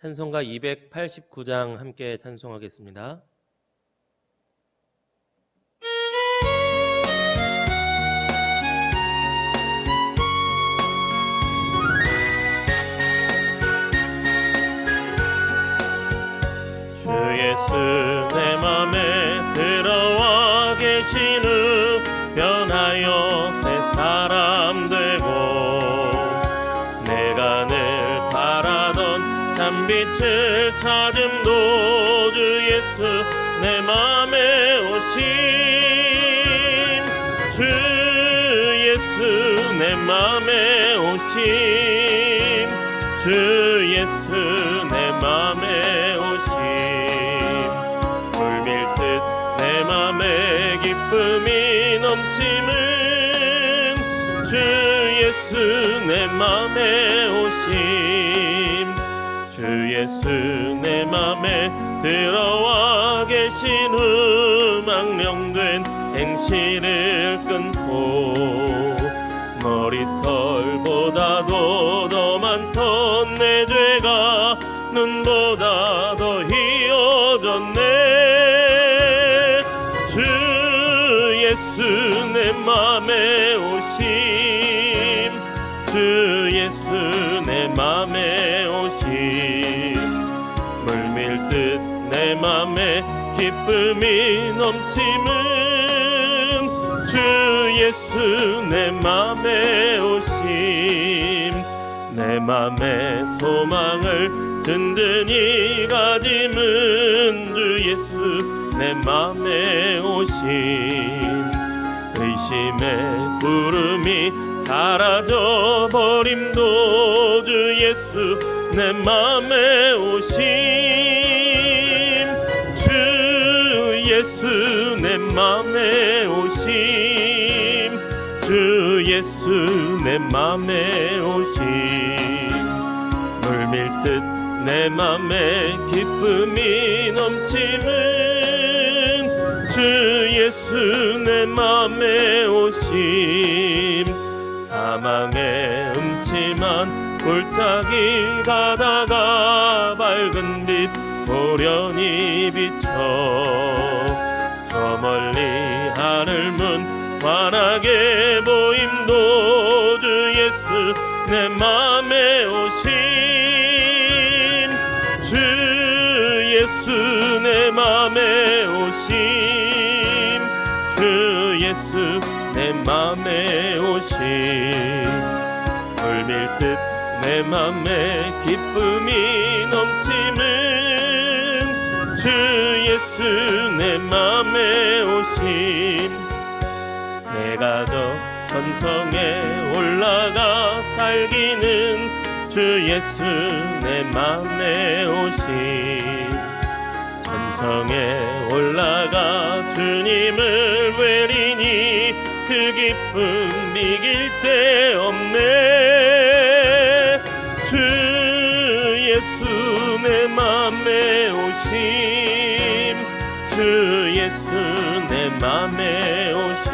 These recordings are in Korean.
찬송가 289장 함께 찬송하겠습니다. 주 예수 내 맘에 들어와 계시는 변하여 새 사람 되고 내가 늘 바라던 참빛을 찾음도 주 예수 내 맘에 오심 주 예수 내 맘에 오심 주 예수 내 맘에 오심 물밀듯 내 맘에 기쁨이 넘치는 주 예수 내 맘에 오심 주 예수 내 맘에 들어와 계신 망령된 행실을 끊고 머리털보다도 더 많던 내 죄가 눈보다 더 희어졌네 주 예수 내 맘에 오심 주 예수 내 맘에 오심 물밀듯 내 맘에 기쁨이 넘치는 주 예수 내 맘에 오심 내 맘에 소망을 든든히 가짐은 주 예수 내 맘에 오심 의심의 구름이 사라져 버림도 주 예수 내 맘에 오심 주 예수 내 맘에 오심 주 예수 내 맘에 오심 물밀듯 내 맘에 기쁨이 넘치는 주 예수 내 맘에 오심 사망의 음침한 골짜기 가다가 밝은 빛 보련히 비춰 저 멀리 하늘 문 환하게 보임도 주 예수 내 맘에 오심 주 예수 내 맘에 오심 주 예수 내 맘에 오심 물밀듯 내 맘에 기쁨이 넘치는 주 예수 내 맘에 오심 내가 저 천성에 올라가 살기는 주 예수 내 맘에 오심 천성에 올라가 주님을 뵈리니 그 기쁨 이길 데 없네 주 예수 내 맘에 오심 주 예수 내 맘에 오심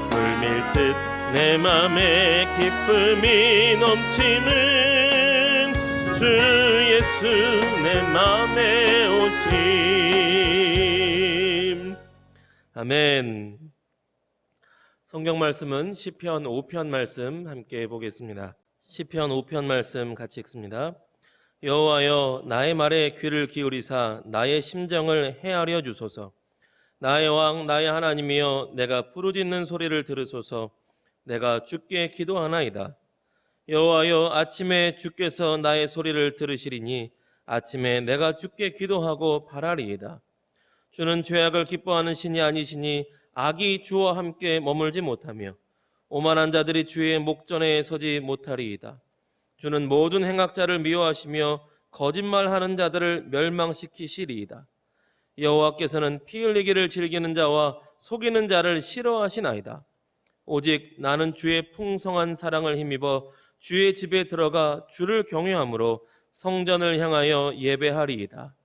물밀듯 내 맘에 기쁨이 넘치는 주 예수 내 맘에 오심 아멘. 성경 말씀은 시편 5편 말씀 함께 보겠습니다. 시편 5편 말씀 같이 읽습니다. 여호와여 나의 말에 귀를 기울이사 나의 심정을 헤아려 주소서. 나의 왕 나의 하나님이여 내가 부르짖는 소리를 들으소서. 내가 주께 기도하나이다. 여호와여 아침에 주께서 나의 소리를 들으시리니 아침에 내가 주께 기도하고 바라리이다. 주는 죄악을 기뻐하는 신이 아니시니 악이 주와 함께 머물지 못하며 오만한 자들이 주의 목전에 서지 못하리이다. 주는 모든 행악자를 미워하시며 거짓말하는 자들을 멸망시키시리이다. 여호와께서는 피 흘리기를 즐기는 자와 속이는 자를 싫어하시나이다. 오직 나는 주의 풍성한 사랑을 힘입어 주의 집에 들어가 주를 경외함으로 성전을 향하여 예배하리이다.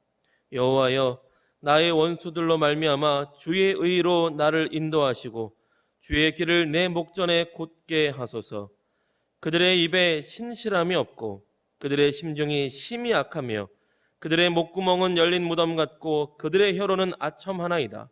여호와여 나의 원수들로 말미암아 주의 의로 나를 인도하시고 주의 길을 내 목전에 곧게 하소서. 그들의 입에 신실함이 없고 그들의 심중이 심히 악하며 그들의 목구멍은 열린 무덤 같고 그들의 혀로는 아첨하나이다.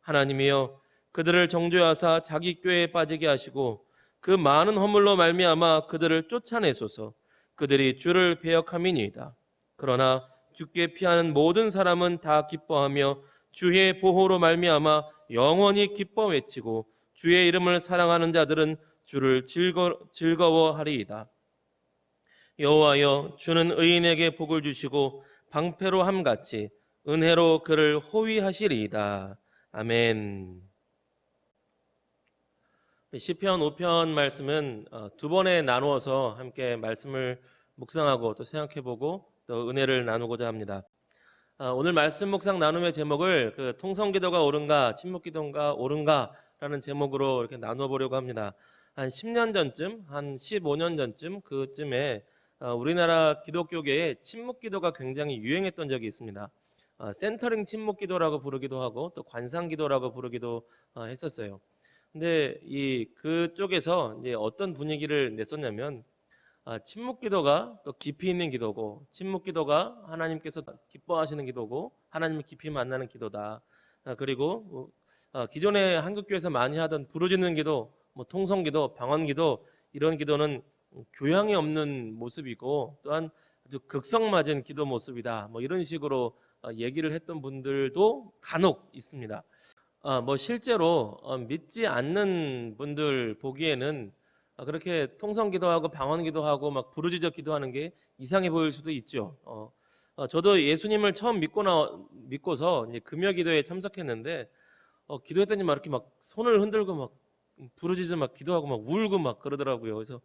하나님이여 그들을 정죄하사 자기 꾀에 빠지게 하시고 그 많은 허물로 말미암아 그들을 쫓아내소서. 그들이 주를 배역함이니이다. 그러나 주께 피하는 모든 사람은 다 기뻐하며 주의 보호로 말미암아 영원히 기뻐 외치고 주의 이름을 사랑하는 자들은 주를 즐거워하리이다. 여호와여 주는 의인에게 복을 주시고 방패로 함같이 은혜로 그를 호위하시리이다. 아멘. 시편 5편 말씀은 두 번에 나누어서 함께 말씀을 묵상하고 또 생각해보고 또 은혜를 나누고자 합니다. 오늘 말씀 묵상 나눔의 제목을 통성기도가 옳은가 침묵기도가 옳은가라는 제목으로 이렇게 나눠보려고 합니다. 한 10년 전쯤, 한 15년 전쯤 그쯤에 우리나라 기독교계에 침묵기도가 굉장히 유행했던 적이 있습니다. 센터링 침묵기도라고 부르기도 하고 또 관상기도라고 부르기도 했었어요. 근데 그쪽에서 이제 어떤 분위기를 냈었냐면 침묵기도가 또 깊이 있는 기도고 침묵기도가 하나님께서 기뻐하시는 기도고 하나님을 깊이 만나는 기도다. 그리고 기존에 한국교회에서 많이 하던 부르짖는 기도, 통성기도, 방언기도 이런 기도는 교양이 없는 모습이고 또한 아주 극성맞은 기도 모습이다. 이런 식으로 얘기를 했던 분들도 간혹 있습니다. 실제로 믿지 않는 분들 보기에는 그렇게 통성 기도하고 방언 기도하고 막 부르짖어 기도하는 게 이상해 보일 수도 있죠. 저도 예수님을 처음 믿고서 이제 금요 기도에 참석했는데 기도했더니 막 이렇게 막 손을 흔들고 막 부르짖어 막 기도하고 막 울고 막 그러더라고요. 그래서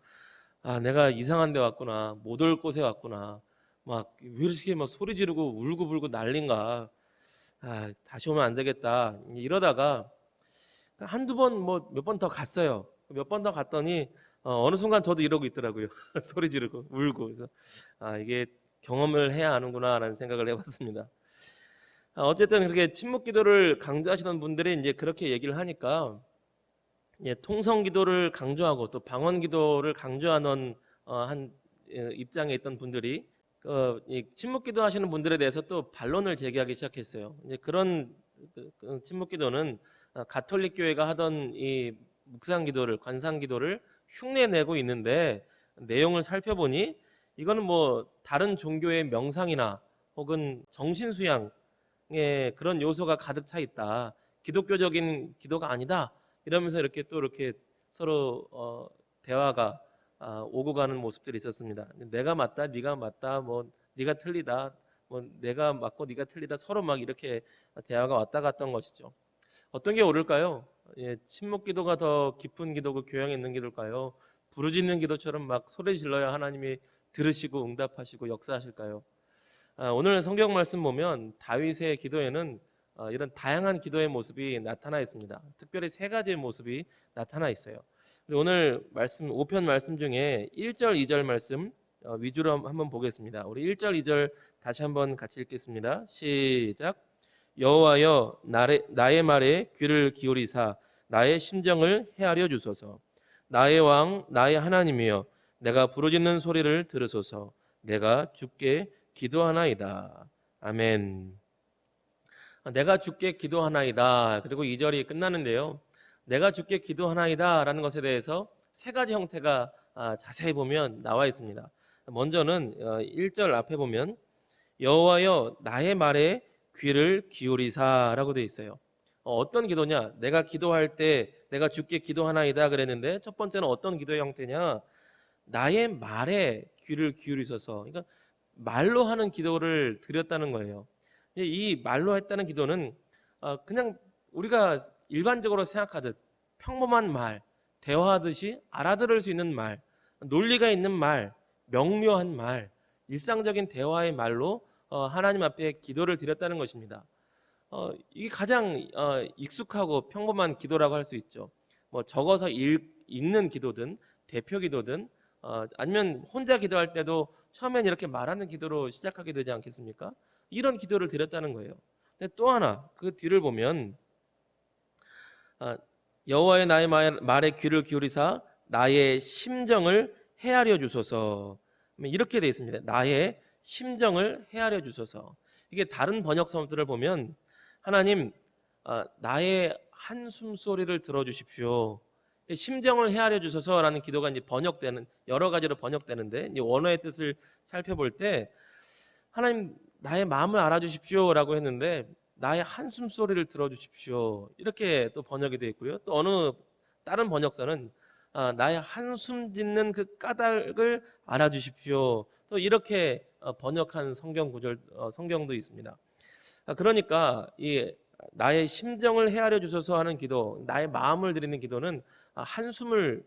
내가 이상한 데 왔구나, 못 올 곳에 왔구나, 막 왜 이렇게 막 소리 지르고 울고 불고 난린가. 다시 오면 안 되겠다. 이러다가 한두 번 몇 번 더 갔어요. 몇 번 더 갔더니 어느 순간 저도 이러고 있더라고요. 소리 지르고 울고. 그래서 이게 경험을 해야 하는구나라는 생각을 해봤습니다. 어쨌든 그렇게 침묵 기도를 강조하시던 분들이 이제 그렇게 얘기를 하니까 통성 기도를 강조하고 또 방언 기도를 강조하는 한 입장에 있던 분들이 이 침묵 기도하시는 분들에 대해서 또 반론을 제기하기 시작했어요. 이제 그런 침묵 기도는 가톨릭 교회가 하던 이 묵상 기도를 관상 기도를 흉내내고 있는데 내용을 살펴보니 이거는 다른 종교의 명상이나 혹은 정신 수양의 그런 요소가 가득 차 있다. 기독교적인 기도가 아니다. 이러면서 이렇게 서로 대화가 오고 가는 모습들이 있었습니다. 내가 맞다, 네가 맞다, 네가 틀리다, 내가 맞고 네가 틀리다, 서로 막 이렇게 대화가 왔다 갔던 것이죠. 어떤 게 옳을까요? 침묵 기도가 더 깊은 기도고 교양 있는 기도일까요? 부르짖는 기도처럼 막 소리 질러야 하나님이 들으시고 응답하시고 역사하실까요? 오늘 성경 말씀 보면 다윗의 기도에는 이런 다양한 기도의 모습이 나타나 있습니다. 특별히 세 가지의 모습이 나타나 있어요. 오늘 말씀 5편 말씀 중에 1절, 2절 말씀 위주로 한번 보겠습니다. 우리 1절, 2절 다시 한번 같이 읽겠습니다. 시작. 여호와여 나의 말에 귀를 기울이사 나의 심정을 헤아려 주소서. 나의 왕 나의 하나님이여 내가 부르짖는 소리를 들으소서. 내가 주께 기도하나이다. 아멘. 내가 주께 기도하나이다. 그리고 2절이 끝나는데요. 내가 주께 기도하나이다 라는 것에 대해서 세 가지 형태가 자세히 보면 나와 있습니다. 먼저는 1절 앞에 보면 여호와여 나의 말에 귀를 기울이사라고 되어 있어요. 어떤 기도냐? 내가 기도할 때 내가 주께 기도하나이다 그랬는데 첫 번째는 어떤 기도의 형태냐? 나의 말에 귀를 기울이셔서, 그러니까 말로 하는 기도를 드렸다는 거예요. 이 말로 했다는 기도는 그냥 우리가 일반적으로 생각하듯 평범한 말, 대화하듯이 알아들을 수 있는 말, 논리가 있는 말, 명료한 말, 일상적인 대화의 말로 하나님 앞에 기도를 드렸다는 것입니다. 이게 가장 익숙하고 평범한 기도라고 할 수 있죠. 적어서 읽는 기도든 대표 기도든 아니면 혼자 기도할 때도 처음엔 이렇게 말하는 기도로 시작하게 되지 않겠습니까? 이런 기도를 드렸다는 거예요. 근데 또 하나 그 뒤를 보면 여호와의 나의 말에 귀를 기울이사 나의 심정을 헤아려 주소서. 이렇게 돼 있습니다. 나의 심정을 헤아려 주소서. 이게 다른 번역서들을 보면 하나님 나의 한숨 소리를 들어주십시오. 심정을 헤아려 주소서라는 기도가 이제 번역되는 여러 가지로 번역되는데 이제 원어의 뜻을 살펴볼 때 하나님 나의 마음을 알아주십시오라고 했는데 나의 한숨 소리를 들어주십시오 이렇게 또 번역이 되어 있고요. 또 어느 다른 번역서는 나의 한숨 짓는 그 까닭을 알아주십시오. 또 이렇게 번역한 성경 구절 성경도 있습니다. 그러니까 이 나의 심정을 헤아려 주셔서 하는 기도, 나의 마음을 드리는 기도는 한숨을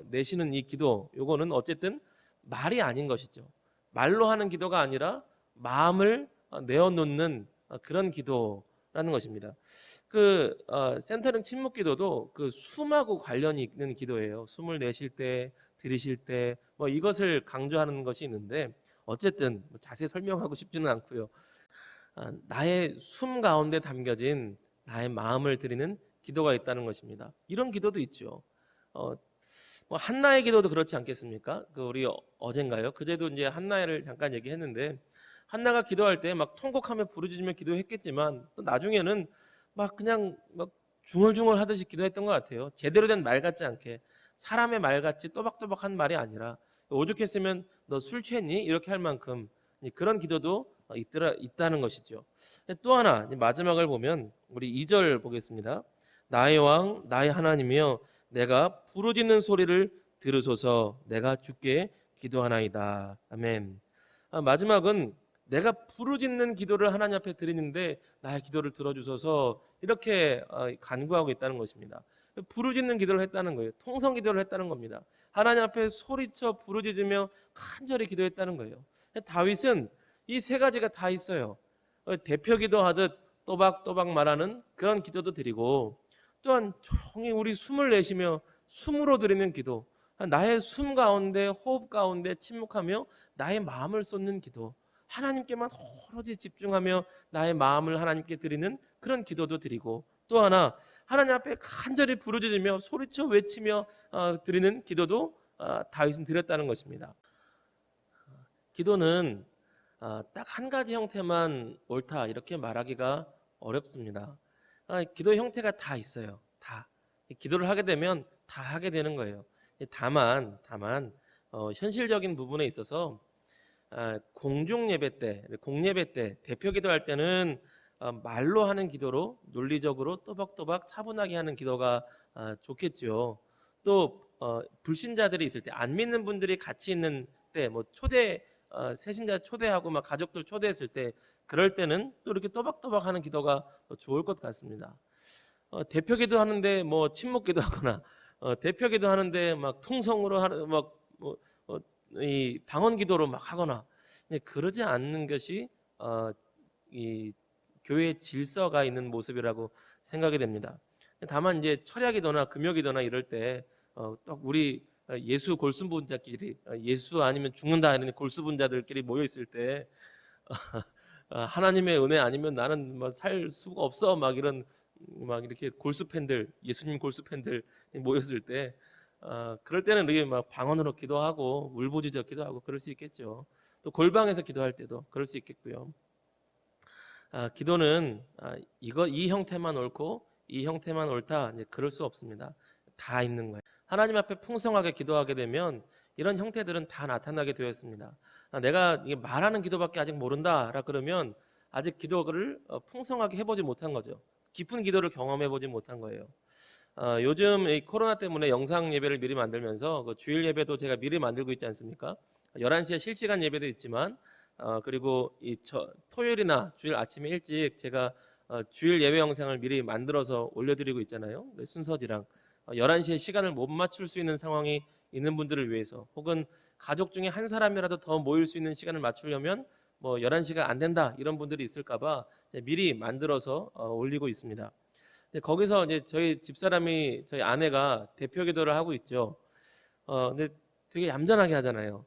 내쉬는 이 기도, 요거는 어쨌든 말이 아닌 것이죠. 말로 하는 기도가 아니라 마음을 내어놓는 그런 기도라는 것입니다. 그 센터링 침묵 기도도 그 숨하고 관련이 있는 기도예요. 숨을 내쉴 때, 들이쉴 때, 뭐 이것을 강조하는 것이 있는데 어쨌든 자세히 설명하고 싶지는 않고요. 나의 숨 가운데 담겨진 나의 마음을 드리는 기도가 있다는 것입니다. 이런 기도도 있죠. 뭐 한나의 기도도 그렇지 않겠습니까? 그 우리 어젠가요? 그제도 이제 한나를 잠깐 얘기했는데 한나가 기도할 때 막 통곡하며 부르짖으며 기도했겠지만 또 나중에는 막 그냥 막 중얼중얼 하듯이 기도했던 것 같아요. 제대로 된 말 같지 않게 사람의 말 같이 또박또박한 말이 아니라 오죽했으면 너 술 취했니? 이렇게 할 만큼 그런 기도도 있다는 것이죠. 또 하나 마지막을 보면 우리 2절 보겠습니다. 나의 왕 나의 하나님이여 내가 부르짖는 소리를 들으소서 내가 주께 기도하나이다. 아멘. 마지막은 내가 부르짖는 기도를 하나님 앞에 드리는데 나의 기도를 들어주소서 이렇게 간구하고 있다는 것입니다. 부르짖는 기도를 했다는 거예요. 통성 기도를 했다는 겁니다. 하나님 앞에 소리쳐 부르짖으며 간절히 기도했다는 거예요. 다윗은 이 세 가지가 다 있어요. 대표 기도하듯 또박또박 말하는 그런 기도도 드리고 또한 조용히 우리 숨을 내쉬며 숨으로 드리는 기도, 나의 숨 가운데 호흡 가운데 침묵하며 나의 마음을 쏟는 기도, 하나님께만 오로지 집중하며 나의 마음을 하나님께 드리는 그런 기도도 드리고 또 하나 하나님 앞에 간절히 부르짖으며 소리쳐 외치며 드리는 기도도 다윗은 드렸다는 것입니다. 기도는 딱 한 가지 형태만 옳다 이렇게 말하기가 어렵습니다. 기도 형태가 다 있어요. 다 기도를 하게 되면 다 하게 되는 거예요. 다만 현실적인 부분에 있어서 공중 예배 때, 공예배 때 대표 기도할 때는 말로 하는 기도로 논리적으로 또박또박 차분하게 하는 기도가 좋겠죠. 또 불신자들이 있을 때, 안 믿는 분들이 같이 있는 때, 뭐 새신자 초대하고 막 가족들 초대했을 때, 그럴 때는 또 이렇게 또박또박 하는 기도가 좋을 것 같습니다. 대표 기도하는데 뭐 침묵 기도하거나, 대표 기도하는데 막 통성으로 하는 이 방언 기도로 막 하거나, 그러지 않는 것이 이 교회의 질서가 있는 모습이라고 생각이 됩니다. 다만 이제 철야 기도나 금요 기도나 이럴 때 딱 우리 예수 골수분자끼리 예수 아니면 죽는다 이런 골수분자들끼리 모여 있을 때 하나님의 은혜 아니면 나는 뭐 살 수가 없어 막 이런 막 이렇게 골수 팬들 예수님 골수 팬들 모였을 때 그럴 때는 이렇게 막 방언으로 기도하고 울부짖어 기도하고 그럴 수 있겠죠. 또 골방에서 기도할 때도 그럴 수 있겠고요. 기도는 이 형태만 옳고 이 형태만 옳다 그럴 수 없습니다. 다 있는 거예요. 하나님 앞에 풍성하게 기도하게 되면 이런 형태들은 다 나타나게 되었습니다. 내가 말하는 기도밖에 아직 모른다라 그러면 아직 기도를 풍성하게 해보지 못한 거죠. 깊은 기도를 경험해보지 못한 거예요. 요즘 이 코로나 때문에 영상 예배를 미리 만들면서 그 주일 예배도 제가 미리 만들고 있지 않습니까? 11시에 실시간 예배도 있지만 그리고 토요일이나 주일 아침에 일찍 제가 주일 예배 영상을 미리 만들어서 올려드리고 있잖아요. 순서지랑 11시에 시간을 못 맞출 수 있는 상황이 있는 분들을 위해서 혹은 가족 중에 한 사람이라도 더 모일 수 있는 시간을 맞추려면 뭐 11시가 안 된다 이런 분들이 있을까봐 미리 만들어서 올리고 있습니다. 거기서 이제 저희 집사람이 저희 아내가 대표 기도를 하고 있죠. 근데 되게 얌전하게 하잖아요.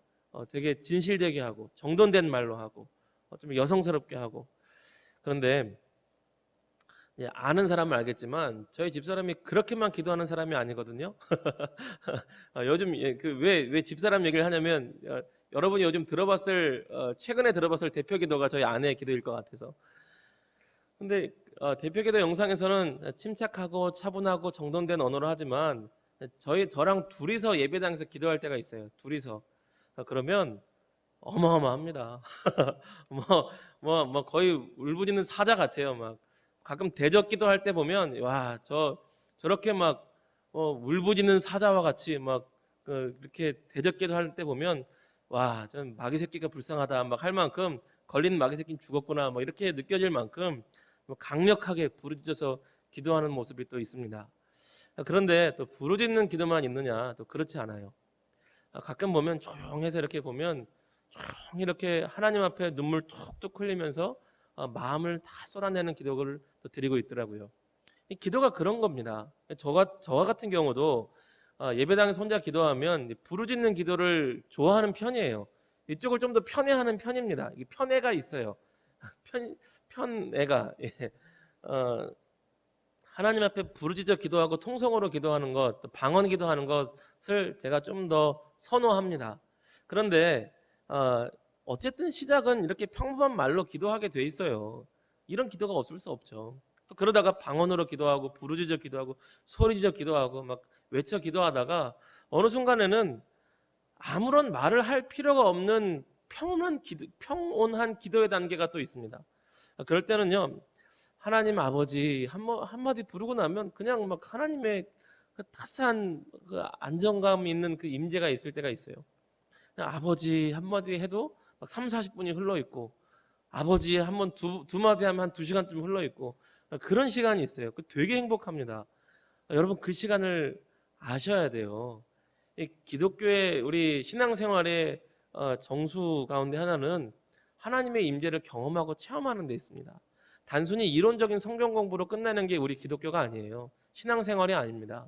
되게 진실되게 하고 정돈된 말로 하고 좀 여성스럽게 하고 그런데 예, 아는 사람은 알겠지만 저희 집사람이 그렇게만 기도하는 사람이 아니거든요. 요즘 왜 집사람 얘기를 하냐면 여러분이 요즘 최근에 들어봤을 대표 기도가 저희 아내의 기도일 것 같아서. 근데 대표 기도 영상에서는 침착하고 차분하고 정돈된 언어로 하지만 저랑 둘이서 예배당에서 기도할 때가 있어요. 둘이서. 그러면 어마어마합니다. 뭐 거의 울부짖는 사자 같아요. 막 가끔 대적 기도할 때 보면 와, 저렇게 막 울부짖는 사자와 같이 이렇게 대적 기도할 때 보면 와, 전 마귀 새끼가 불쌍하다 막 할 만큼 걸린 마귀 새끼는 죽었구나 뭐 이렇게 느껴질 만큼 강력하게 부르짖어서 기도하는 모습이 또 있습니다. 그런데 또 부르짖는 기도만 있느냐? 또 그렇지 않아요. 가끔 보면 조용해서 이렇게 보면 조용히 이렇게 하나님 앞에 눈물 툭툭 흘리면서 마음을 다 쏟아내는 기도를 또 드리고 있더라고요. 이 기도가 그런 겁니다. 저와 같은 경우도 예배당에서 혼자 기도하면 부르짖는 기도를 좋아하는 편이에요. 이쪽을 좀 더 편애하는 편입니다. 이 편애가 있어요. 편애가 예. 어, 하나님 앞에 부르짖어 기도하고 통성으로 기도하는 것, 또 방언 기도하는 것을 제가 좀 더 선호합니다. 그런데 어쨌든 시작은 이렇게 평범한 말로 기도하게 돼 있어요. 이런 기도가 없을 수 없죠. 또 그러다가 방언으로 기도하고 부르짖어 기도하고 소리짖어 기도하고 막 외쳐 기도하다가 어느 순간에는 아무런 말을 할 필요가 없는 평온한 기도의 단계가 또 있습니다. 그럴 때는요, 하나님 아버지 한마디 부르고 나면 그냥 막 하나님의 그 따스한 그 안정감 있는 그 임재가 있을 때가 있어요. 그냥 아버지 한마디 해도 막 3, 40분이 흘러 있고 아버지 한번 두 마디 하면 한 2시간쯤 흘러 있고 그런 시간이 있어요. 그 되게 행복합니다. 여러분 그 시간을 아셔야 돼요. 이 기독교의 우리 신앙생활의 정수 가운데 하나는 하나님의 임재를 경험하고 체험하는 데 있습니다. 단순히 이론적인 성경 공부로 끝나는 게 우리 기독교가 아니에요. 신앙생활이 아닙니다.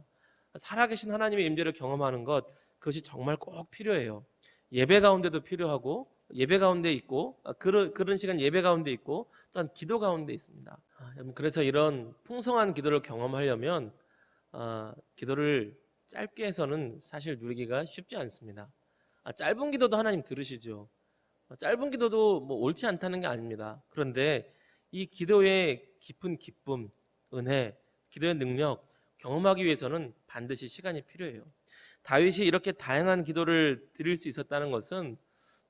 살아계신 하나님의 임재를 경험하는 것, 그것이 정말 꼭 필요해요. 예배 가운데도 필요하고 예배 가운데 있고 그런 시간 예배 가운데 있고 또한 기도 가운데 있습니다. 여러분, 그래서 이런 풍성한 기도를 경험하려면 기도를 짧게 해서는 사실 누리기가 쉽지 않습니다. 짧은 기도도 하나님 들으시죠. 짧은 기도도 뭐 옳지 않다는 게 아닙니다. 그런데 이 기도의 깊은 기쁨, 은혜, 기도의 능력 경험하기 위해서는 반드시 시간이 필요해요. 다윗이 이렇게 다양한 기도를 드릴 수 있었다는 것은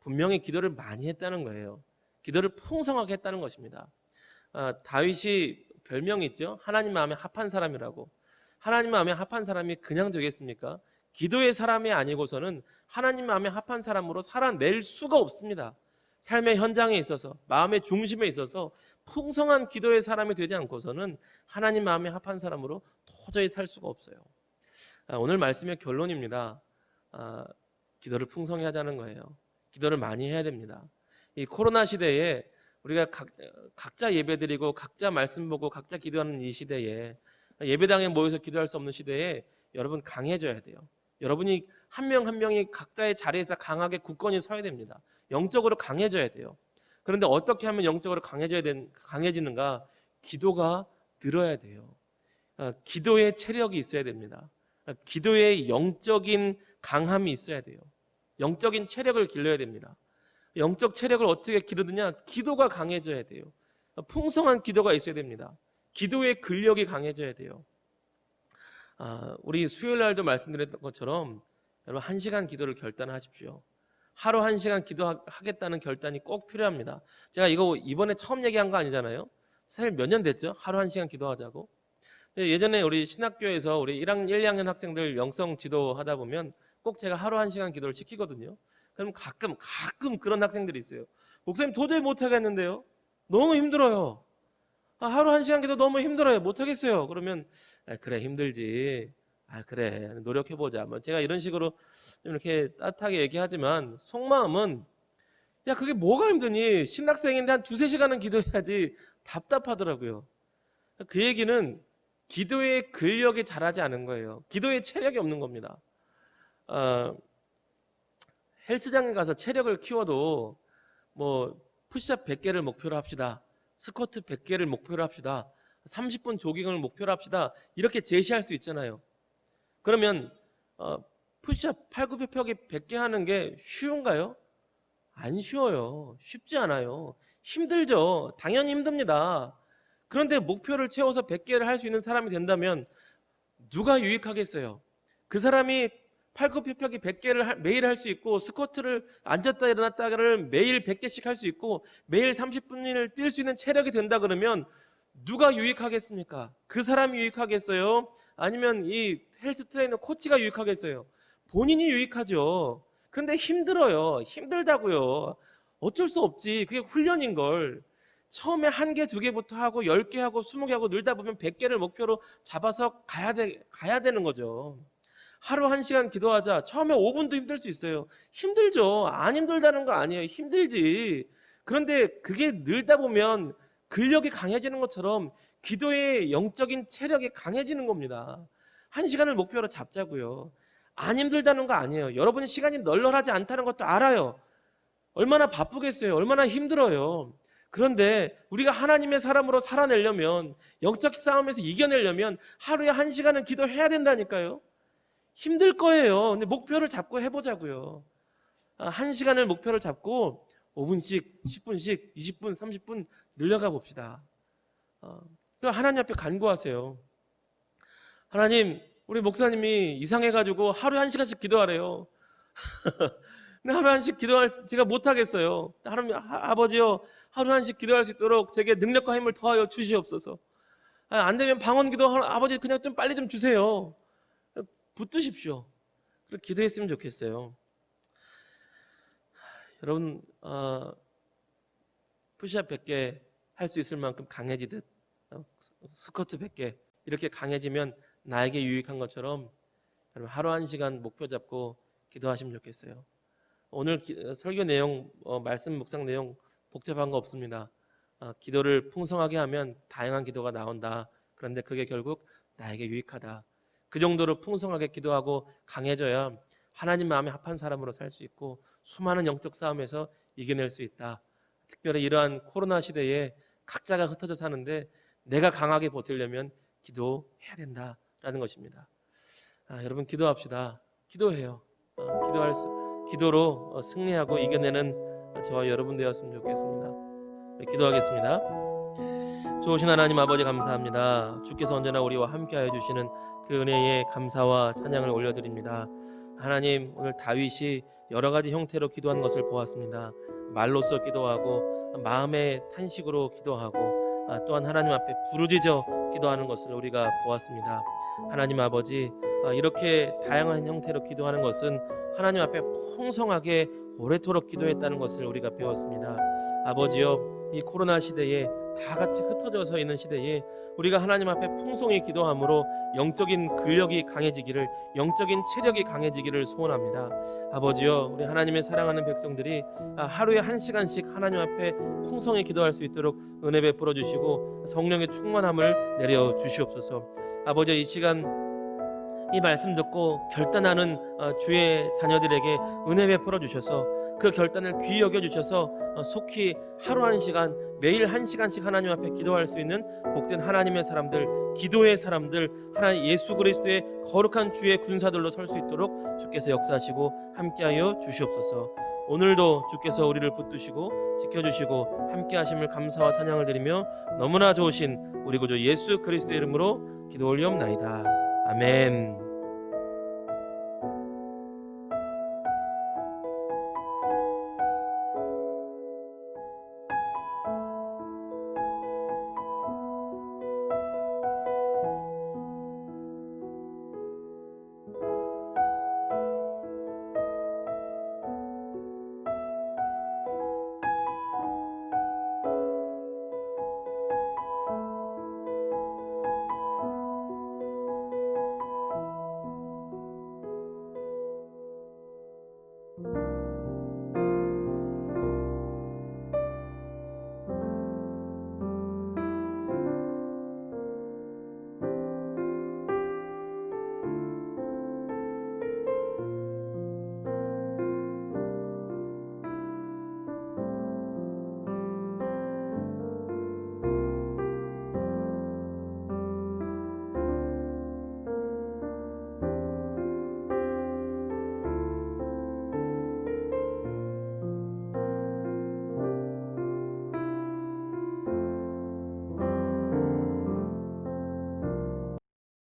분명히 기도를 많이 했다는 거예요. 기도를 풍성하게 했다는 것입니다. 다윗이 별명이 있죠. 하나님 마음에 합한 사람이라고. 하나님 마음에 합한 사람이 그냥 되겠습니까? 기도의 사람이 아니고서는 하나님 마음에 합한 사람으로 살아낼 수가 없습니다. 삶의 현장에 있어서 마음의 중심에 있어서 풍성한 기도의 사람이 되지 않고서는 하나님 마음에 합한 사람으로 도저히 살 수가 없어요. 오늘 말씀의 결론입니다. 기도를 풍성히 하자는 거예요. 기도를 많이 해야 됩니다. 이 코로나 시대에 우리가 각자 예배드리고 각자 말씀 보고 각자 기도하는 이 시대에 예배당에 모여서 기도할 수 없는 시대에 여러분 강해져야 돼요. 여러분이 한 명 한 명이 각자의 자리에서 강하게 굳건히 서야 됩니다. 영적으로 강해져야 돼요. 그런데 어떻게 하면 영적으로 강해지는가? 기도가 늘어야 돼요. 기도의 체력이 있어야 됩니다. 기도의 영적인 강함이 있어야 돼요. 영적인 체력을 길러야 됩니다. 영적 체력을 어떻게 기르느냐? 기도가 강해져야 돼요. 풍성한 기도가 있어야 됩니다. 기도의 근력이 강해져야 돼요. 우리 수요일 날도 말씀드렸던 것처럼 여러분 1시간 기도를 결단하십시오. 하루 1시간 기도하겠다는 결단이 꼭 필요합니다. 제가 이거 이번에 처음 얘기한 거 아니잖아요. 사실 몇 년 됐죠? 하루 1시간 기도하자고. 예전에 우리 신학교에서 우리 1학년, 1, 2학년 학생들 영성 지도하다 보면 꼭 제가 하루 1시간 기도를 시키거든요. 그럼 가끔 그런 학생들이 있어요. 목사님 도저히 못하겠는데요. 너무 힘들어요. 하루 1시간 기도 너무 힘들어요. 못하겠어요. 그러면 그래 힘들지. 그래 노력해보자. 뭐 제가 이런 식으로 좀 이렇게 따뜻하게 얘기하지만 속마음은 야 그게 뭐가 힘드니? 신학생인데 한 2-3시간은 기도해야지. 답답하더라고요. 그 얘기는 기도의 근력이 자라지 않은 거예요. 기도의 체력이 없는 겁니다. 헬스장에 가서 체력을 키워도 뭐 푸시업 100개를 목표로 합시다. 스쿼트 100개를 목표로 합시다. 30분 조깅을 목표로 합시다. 이렇게 제시할 수 있잖아요. 그러면 푸시업 팔굽혀펴기 100개 하는 게 쉬운가요? 안 쉬워요. 쉽지 않아요. 힘들죠. 당연히 힘듭니다. 그런데 목표를 채워서 100개를 할 수 있는 사람이 된다면 누가 유익하겠어요? 그 사람이 팔굽혀펴기 100개를 매일 할 수 있고, 스쿼트를 앉았다 일어났다를 매일 100개씩 할 수 있고, 매일 30분을 뛸 수 있는 체력이 된다 그러면 누가 유익하겠습니까? 그 사람이 유익하겠어요? 아니면 이 헬스 트레이너 코치가 유익하겠어요? 본인이 유익하죠. 그런데 힘들어요. 힘들다고요. 어쩔 수 없지. 그게 훈련인 걸. 처음에 1개, 2개부터 하고 10개 하고 20개 하고 늘다 보면 100개를 목표로 잡아서 가야 되는 거죠. 하루 1시간 기도하자. 처음에 5분도 힘들 수 있어요. 힘들죠. 안 힘들다는 거 아니에요. 힘들지. 그런데 그게 늘다 보면 근력이 강해지는 것처럼 기도의 영적인 체력이 강해지는 겁니다. 1시간을 목표로 잡자고요. 안 힘들다는 거 아니에요. 여러분이 시간이 널널하지 않다는 것도 알아요. 얼마나 바쁘겠어요. 얼마나 힘들어요. 그런데 우리가 하나님의 사람으로 살아내려면, 영적 싸움에서 이겨내려면 하루에 1시간은 기도해야 된다니까요. 힘들 거예요. 근데 목표를 잡고 해보자고요. 1시간을 목표를 잡고 5분씩, 10분씩, 20분, 30분 늘려가 봅시다. 그럼 하나님 앞에 간구하세요. 하나님, 우리 목사님이 이상해가지고 하루에 1시간씩 기도하래요. 근데 하루 1시간 기도할 제가 못하겠어요. 하나님, 아버지요, 하루 1시간 기도할 수 있도록 제게 능력과 힘을 더하여 주시옵소서. 안 되면 방언 기도 아버지 그냥 좀 빨리 좀 주세요. 붙드십시오. 그렇게 기도했으면 좋겠어요. 여러분, 푸시업 100개 할 수 있을 만큼 강해지듯 스쿼트 100개 이렇게 강해지면 나에게 유익한 것처럼 여러분 하루 1시간 목표 잡고 기도하시면 좋겠어요. 오늘 설교 내용, 말씀 묵상 내용 복잡한 거 없습니다. 기도를 풍성하게 하면 다양한 기도가 나온다. 그런데 그게 결국 나에게 유익하다. 그 정도로 풍성하게 기도하고 강해져야 하나님 마음에 합한 사람으로 살 수 있고 수많은 영적 싸움에서 이겨낼 수 있다. 특별히 이러한 코로나 시대에 각자가 흩어져 사는데 내가 강하게 버티려면 기도해야 된다라는 것입니다. 여러분 기도합시다. 기도해요. 기도로 승리하고 이겨내는 저와 여러분 되었으면 좋겠습니다. 네, 기도하겠습니다. 좋으신 하나님 아버지 감사합니다. 주께서 언제나 우리와 함께하여 주시는 그 은혜에 감사와 찬양을 올려드립니다. 하나님, 오늘 다윗이 여러 가지 형태로 기도한 것을 보았습니다. 말로써 기도하고 마음의 탄식으로 기도하고 또한 하나님 앞에 부르짖어 기도하는 것을 우리가 보았습니다. 하나님 아버지, 이렇게 다양한 형태로 기도하는 것은 하나님 앞에 풍성하게 오래도록 기도했다는 것을 우리가 배웠습니다. 아버지여, 이 코로나 시대에 다 같이 흩어져서 있는 시대에 우리가 하나님 앞에 풍성히 기도함으로 영적인 근력이 강해지기를, 영적인 체력이 강해지기를 소원합니다. 아버지여, 우리 하나님의 사랑하는 백성들이 하루에 1시간씩 하나님 앞에 풍성히 기도할 수 있도록 은혜 베풀어 주시고 성령의 충만함을 내려 주시옵소서. 아버지, 이 시간 이 말씀 듣고 결단하는 주의 자녀들에게 은혜 베풀어 주셔서 그 결단을 귀히 여겨 주셔서 속히 하루 1시간, 매일 1시간씩 하나님 앞에 기도할 수 있는 복된 하나님의 사람들, 기도의 사람들, 하나님 예수 그리스도의 거룩한 주의 군사들로 설 수 있도록 주께서 역사하시고 함께하여 주시옵소서. 오늘도 주께서 우리를 붙드시고 지켜주시고 함께하심을 감사와 찬양을 드리며 너무나 좋으신 우리 구주 예수 그리스도의 이름으로 기도 올리옵나이다. 아멘.